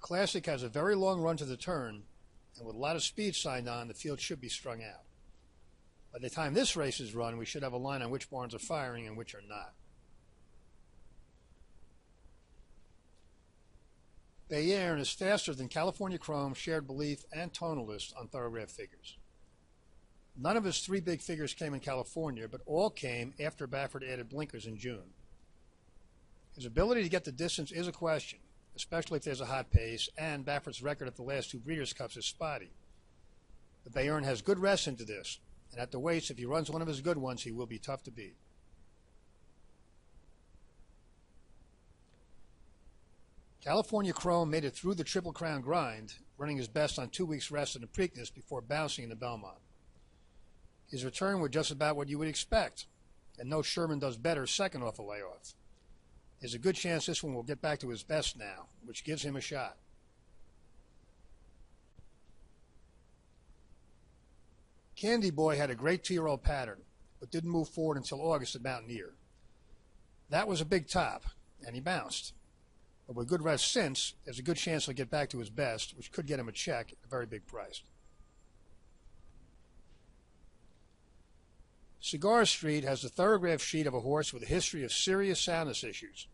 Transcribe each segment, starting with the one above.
Classic has a very long run to the turn, and with a lot of speed signed on, the field should be strung out. By the time this race is run, we should have a line on which barns are firing and which are not. Bayern is faster than California Chrome, Shared Belief, and Tonalist on Thoro-Graph figures. None of his three big figures came in California, but all came after Baffert added blinkers in June. His ability to get the distance is a question, especially if there's a hot pace, and Baffert's record at the last two Breeders' Cups is spotty. But Bayern has good rest into this, and at the weights, if he runs one of his good ones, he will be tough to beat. California Chrome made it through the Triple Crown grind, running his best on 2 weeks' rest in the Preakness before bouncing in the Belmont. His return was just about what you would expect, and no Sherman does better second off a layoff. There's a good chance this one will get back to his best now, which gives him a shot. Candy Boy had a great 2-year-old pattern, but didn't move forward until August at Mountaineer. That was a big top, and he bounced. But with good rest since, there's a good chance he'll get back to his best, which could get him a check at a very big price. Cigar Street has the Thoro-Graph sheet of a horse with a history of serious soundness issues.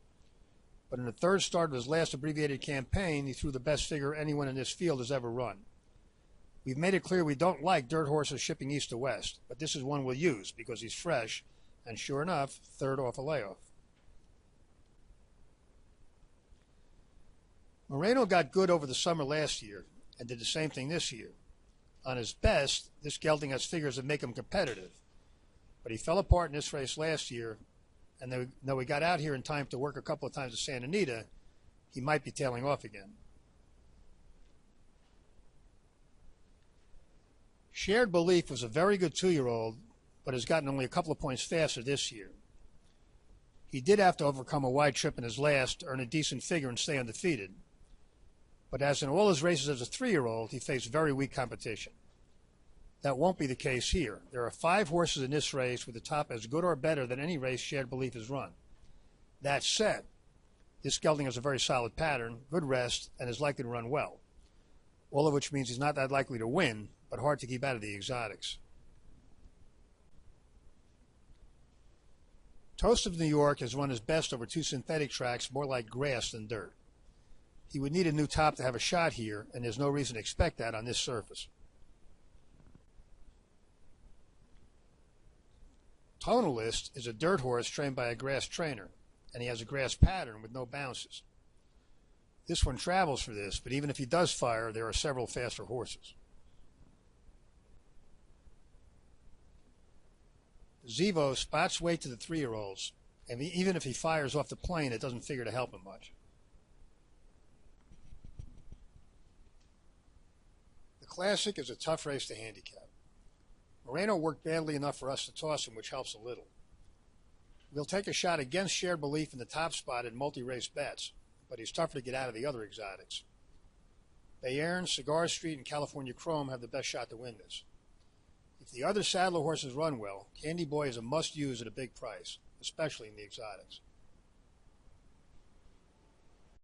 But in the third start of his last abbreviated campaign, he threw the best figure anyone in this field has ever run. We've made it clear we don't like dirt horses shipping east to west, but this is one we'll use because he's fresh, and sure enough, third off a layoff. Moreno got good over the summer last year and did the same thing this year. On his best, this gelding has figures that make him competitive. But he fell apart in this race last year, and though he got out here in time to work a couple of times at Santa Anita, he might be tailing off again. Shared Belief was a very good 2-year-old, but has gotten only a couple of points faster this year. He did have to overcome a wide trip in his last to earn a decent figure and stay undefeated. But as in all his races as a 3-year-old, he faced very weak competition. That won't be the case here. There are 5 horses in this race with the top as good or better than any race Shared Belief has run. That said, this gelding has a very solid pattern, good rest, and is likely to run well. All of which means he's not that likely to win, but hard to keep out of the exotics. Toast of New York has run his best over 2 synthetic tracks, more like grass than dirt. He would need a new top to have a shot here, and there's no reason to expect that on this surface. Tonalist is a dirt horse trained by a grass trainer, and he has a grass pattern with no bounces. This one travels for this, but even if he does fire, there are several faster horses. Zevo spots weight to the 3-year-olds, and even if he fires off the plane, it doesn't figure to help him much. The Classic is a tough race to handicap. Moreno worked badly enough for us to toss him, which helps a little. We'll take a shot against Shared Belief in the top spot in multi-race bets, but he's tougher to get out of the other exotics. Bayern, Cigar Street, and California Chrome have the best shot to win this. If the other saddler horses run well, Candy Boy is a must-use at a big price, especially in the exotics.